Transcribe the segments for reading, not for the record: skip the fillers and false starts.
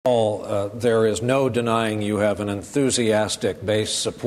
There is no denying you have an enthusiastic base of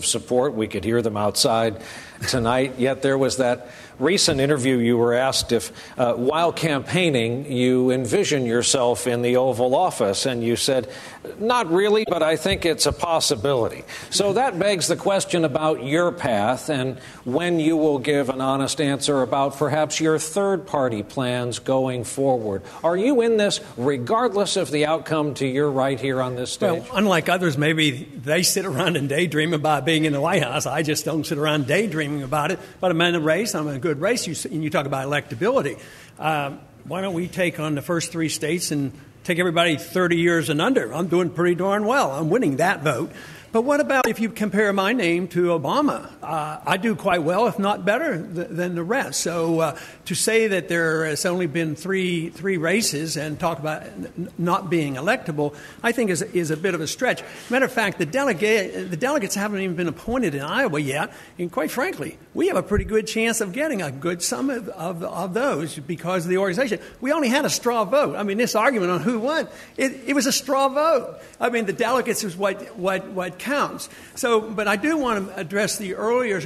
support. We could hear them outside tonight. Yet there was that recent interview you were asked if, while campaigning, you envision yourself in the Oval Office. And you said, not really, but I think it's a possibility. So that begs the question about your path and when you will give an honest answer about perhaps your third-party plans going forward. Are you in this regardless of the outcome to your right here on this stage? Well, unlike others, maybe they sit around and daydream about being in the White House. I just don't sit around daydreaming about it. But I'm in a race. I'm in a good race. You talk about electability. Why don't we take on the first three states and take everybody 30 years and under? I'm doing pretty darn well. I'm winning that vote. But what about if you compare my name to Obama? I do quite well, if not better, than the rest. So to say that there has only been three races and talk about not being electable, I think is a bit of a stretch. Matter of fact, the delegates haven't even been appointed in Iowa yet. And quite frankly, we have a pretty good chance of getting a good sum of those because of the organization. We only had a straw vote. I mean, this argument on who won, it was a straw vote. I mean, the delegates is what counts. So, but I do want to address the earlier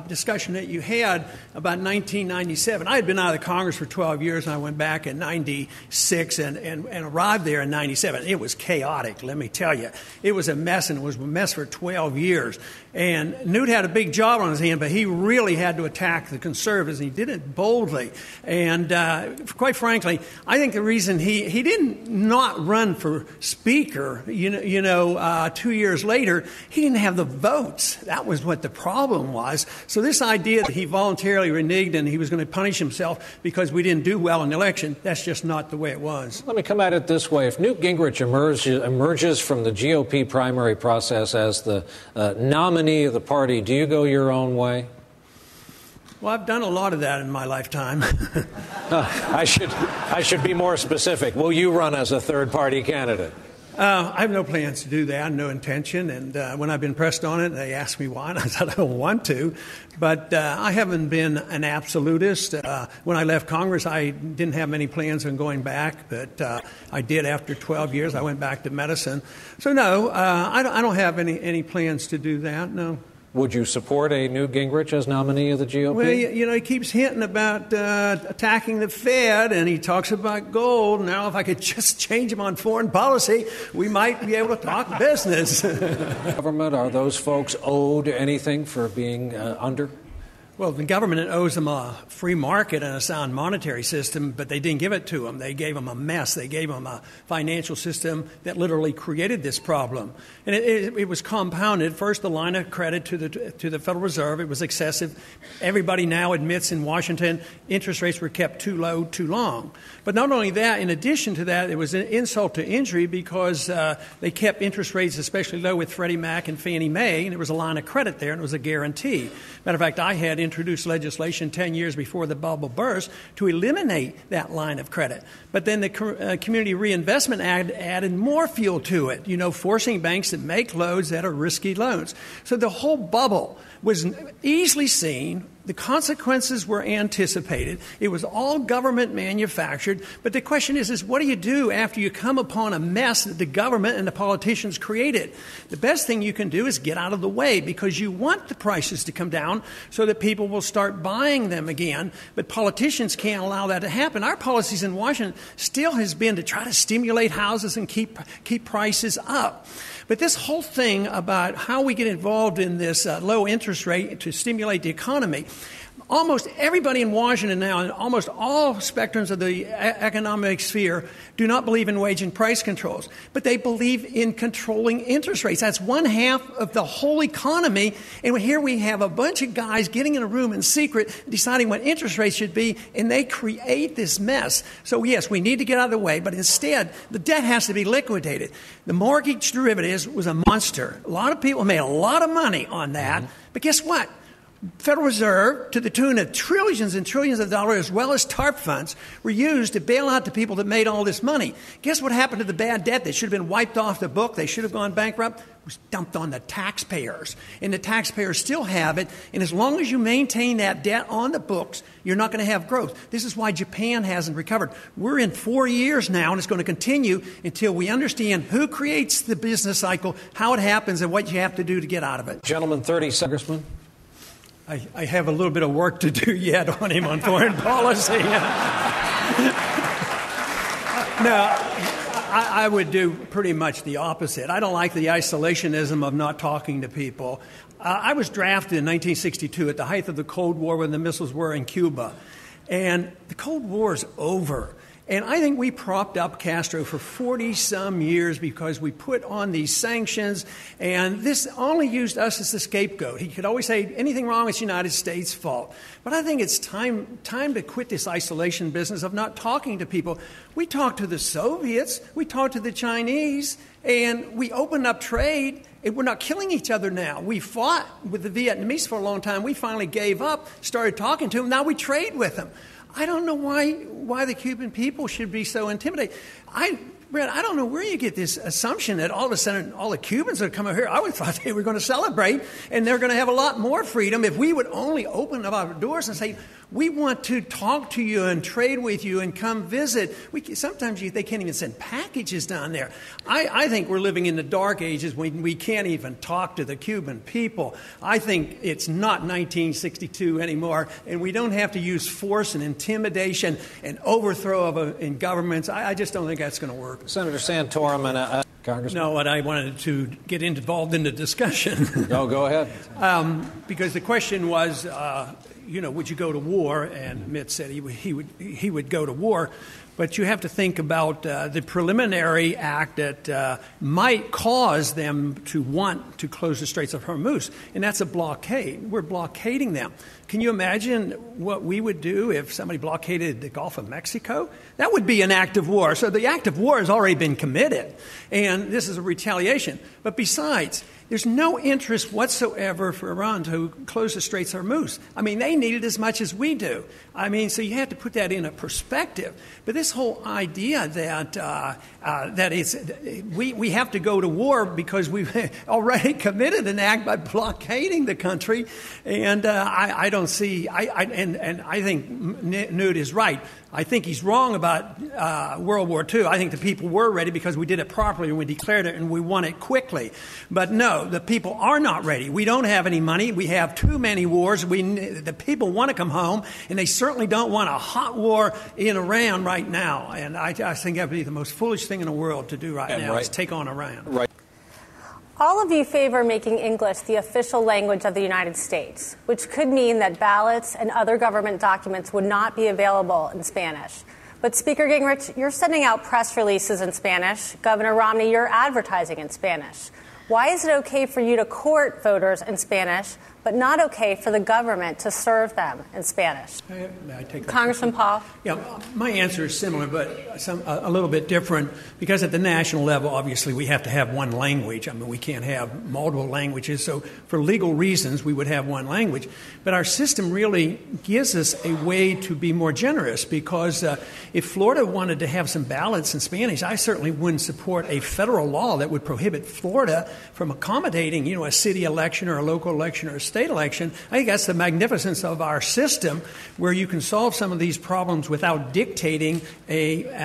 discussion that you had about 1997. I had been out of the Congress for 12 years, and I went back in 96 and arrived there in 97. It was chaotic, let me tell you. It was a mess, and it was a mess for 12 years. And Newt had a big job on his hand, but he really had to attack the conservatives, and he did it boldly. And quite frankly, I think the reason he didn't not run for speaker, 2 years later, he didn't have the votes. That was what the problem was. So this idea that he voluntarily reneged and he was going to punish himself because we didn't do well in the election, that's just not the way it was. Let me come at it this way. If Newt Gingrich emerges from the GOP primary process as the nominee of the party, do you go your own way? Well, I've done a lot of that in my lifetime. I should be more specific. Will you run as a third-party candidate? I have no plans to do that, no intention. And when I've been pressed on it, they asked me why, and I said I don't want to. But I haven't been an absolutist. When I left Congress, I didn't have many plans on going back, but I did after 12 years. I went back to medicine. So, no, I don't have any plans to do that, no. Would you support a Newt Gingrich as nominee of the GOP? Well, he keeps hinting about attacking the Fed, and he talks about gold. Now, if I could just change him on foreign policy, we might be able to talk business. Government, are those folks owed anything for being under? Well, the government owes them a free market and a sound monetary system, but they didn't give it to them. They gave them a mess. They gave them a financial system that literally created this problem. And it was compounded. First, the line of credit to the Federal Reserve. It was excessive. Everybody now admits in Washington interest rates were kept too low too long. But not only that, in addition to that, it was an insult to injury because they kept interest rates especially low with Freddie Mac and Fannie Mae, and there was a line of credit there, and it was a guarantee. Matter of fact, I had introduced legislation 10 years before the bubble burst to eliminate that line of credit. But then the Community Reinvestment Act added more fuel to it, forcing banks to make loans that are risky loans. So the whole bubble was easily seen. The consequences were anticipated. It was all government manufactured. But the question is what do you do after you come upon a mess that the government and the politicians created? The best thing you can do is get out of the way because you want the prices to come down so that people will start buying them again. But politicians can't allow that to happen. Our policies in Washington still has been to try to stimulate houses and keep prices up. But this whole thing about how we get involved in this low interest rate to stimulate the economy, almost everybody in Washington now, and almost all spectrums of the economic sphere, do not believe in wage and price controls. But they believe in controlling interest rates. That's one half of the whole economy. And here we have a bunch of guys getting in a room in secret, deciding what interest rates should be, and they create this mess. So, yes, we need to get out of the way, but instead, the debt has to be liquidated. The mortgage derivatives was a monster. A lot of people made a lot of money on that. But guess what? Federal Reserve, to the tune of trillions and trillions of dollars, as well as TARP funds, were used to bail out the people that made all this money. Guess what happened to the bad debt that should have been wiped off the book? They should have gone bankrupt. It was dumped on the taxpayers. And the taxpayers still have it. And as long as you maintain that debt on the books, you're not going to have growth. This is why Japan hasn't recovered. We're in 4 years now, and it's going to continue until we understand who creates the business cycle, how it happens, and what you have to do to get out of it. Gentleman, 30 seconds. I have a little bit of work to do yet on him on foreign policy. No, I would do pretty much the opposite. I don't like the isolationism of not talking to people. I was drafted in 1962 at the height of the Cold War when the missiles were in Cuba. And the Cold War is over. And I think we propped up Castro for 40-some years because we put on these sanctions, and this only used us as the scapegoat. He could always say anything wrong, it's the United States' fault. But I think it's time to quit this isolation business of not talking to people. We talked to the Soviets, we talked to the Chinese, and we opened up trade. And we're not killing each other now. We fought with the Vietnamese for a long time. We finally gave up, started talking to them. Now we trade with them. I don't know why the Cuban people should be so intimidated. Brett, I don't know where you get this assumption that all of a sudden all the Cubans are coming here. I would have thought they were going to celebrate, and they're going to have a lot more freedom if we would only open up our doors and say, we want to talk to you and trade with you and come visit. Sometimes they can't even send packages down there. I think we're living in the dark ages when we can't even talk to the Cuban people. I think it's not 1962 anymore, and we don't have to use force and intimidation and overthrow in governments. I just don't think that's going to work. Senator Santorum and Congressman. No, and I wanted to get involved in the discussion. No, go ahead. Because the question was, would you go to war? And Mitt said he would go to war. But you have to think about the preliminary act that might cause them to want to close the Straits of Hormuz, and that's a blockade. We're blockading them. Can you imagine what we would do if somebody blockaded the Gulf of Mexico? That would be an act of war. So the act of war has already been committed, and this is a retaliation. But besides, there's no interest whatsoever for Iran to close the Straits of Hormuz. I mean, they need it as much as we do. I mean, so you have to put that in a perspective. But this whole idea that we have to go to war because we've already committed an act by blockading the country, and I don't see. And I think Newt is right. I think he's wrong about World War II. I think the people were ready because we did it properly and we declared it and we won it quickly. But no, the people are not ready. We don't have any money. We have too many wars. The people want to come home, and they certainly don't want a hot war in Iran right now. And I think that would be the most foolish thing in the world to do right now is take on Iran. Right. All of you favor making English the official language of the United States, which could mean that ballots and other government documents would not be available in Spanish. But Speaker Gingrich, you're sending out press releases in Spanish. Governor Romney, you're advertising in Spanish. Why is it okay for you to court voters in Spanish, but not okay for the government to serve them in Spanish? May I take that? Congressman Paul? Yeah, my answer is similar, but a little bit different, because at the national level, obviously, we have to have one language. I mean, we can't have multiple languages, so for legal reasons, we would have one language. But our system really gives us a way to be more generous, because if Florida wanted to have some ballots in Spanish, I certainly wouldn't support a federal law that would prohibit Florida from accommodating, a city election or a local election or a state election. I think that's the magnificence of our system, where you can solve some of these problems without dictating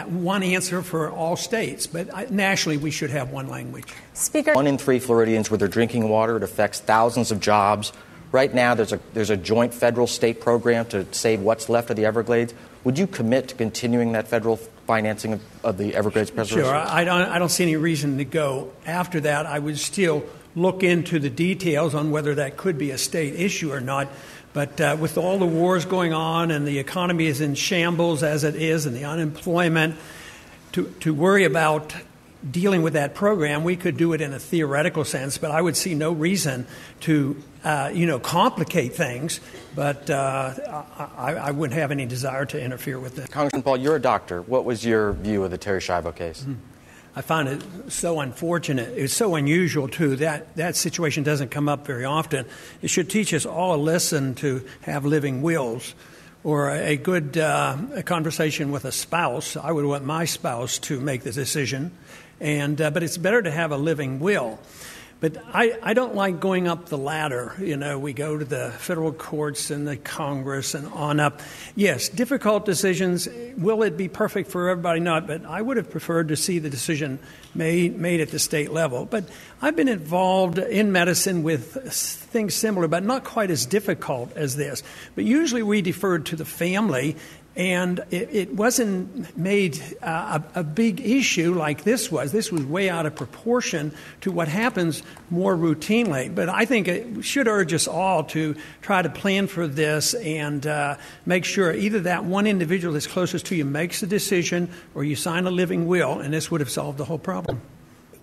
one answer for all states. But nationally, we should have one language. Speaker, 1 in 3 Floridians with their drinking water. It affects thousands of jobs. Right now, there's a joint federal-state program to save what's left of the Everglades. Would you commit to continuing that federal financing of the Everglades preservation? Sure. I don't see any reason to go after that. I would still look into the details on whether that could be a state issue or not. But with all the wars going on and the economy is in shambles as it is, and the unemployment, to worry about dealing with that program, we could do it in a theoretical sense, but I would see no reason to complicate things. But I wouldn't have any desire to interfere with it. Congressman Paul, you're a doctor. What was your view of the Terri Schiavo case? I find it so unfortunate. It's so unusual, too. That situation doesn't come up very often. It should teach us all a lesson to have living wills, or a good conversation with a spouse. I would want my spouse to make the decision, but it's better to have a living will. But I don't like going up the ladder. You know, we go to the federal courts and the Congress and on up. Yes, difficult decisions. Will it be perfect for everybody? Not. But I would have preferred to see the decision made at the state level. But I've been involved in medicine with things similar, but not quite as difficult as this. But usually we deferred to the family. And it wasn't made a big issue like this was. This was way out of proportion to what happens more routinely. But I think it should urge us all to try to plan for this and make sure either that one individual that's closest to you makes the decision or you sign a living will, and this would have solved the whole problem.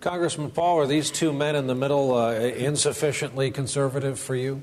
Congressman Paul, are these two men in the middle insufficiently conservative for you?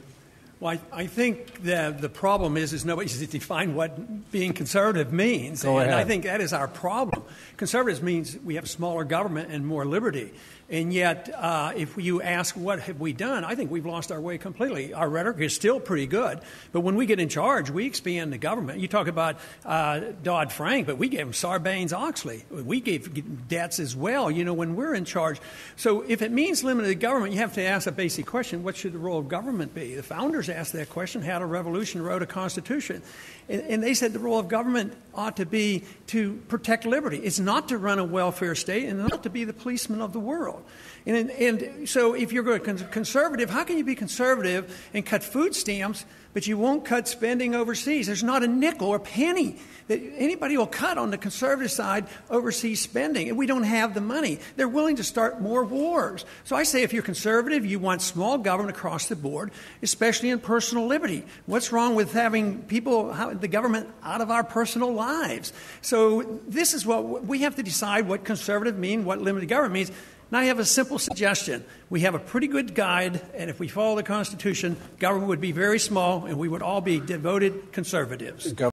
Well, I think that the problem is nobody's defined what being conservative means. Go ahead. And I think that is our problem. Conservative means we have smaller government and more liberty. And yet, if you ask what have we done, I think we've lost our way completely. Our rhetoric is still pretty good, but when we get in charge, we expand the government. You talk about Dodd-Frank, but we gave them Sarbanes-Oxley. We gave debts as well, you know, when we're in charge. So if it means limited government, you have to ask a basic question: what should the role of government be? The founders asked that question, had a revolution, wrote a constitution. And they said the role of government ought to be to protect liberty. It's not to run a welfare state and not to be the policeman of the world. And so if you're going to conservative, how can you be conservative and cut food stamps, but you won't cut spending overseas? There's not a nickel or penny that anybody will cut on the conservative side overseas spending. And we don't have the money. They're willing to start more wars. So I say if you're conservative, you want small government across the board, especially in personal liberty. What's wrong with having the government out of our personal lives? So this is what we have to decide: what conservative means, what limited government means. And I have a simple suggestion. We have a pretty good guide, and if we follow the Constitution, government would be very small, and we would all be devoted conservatives.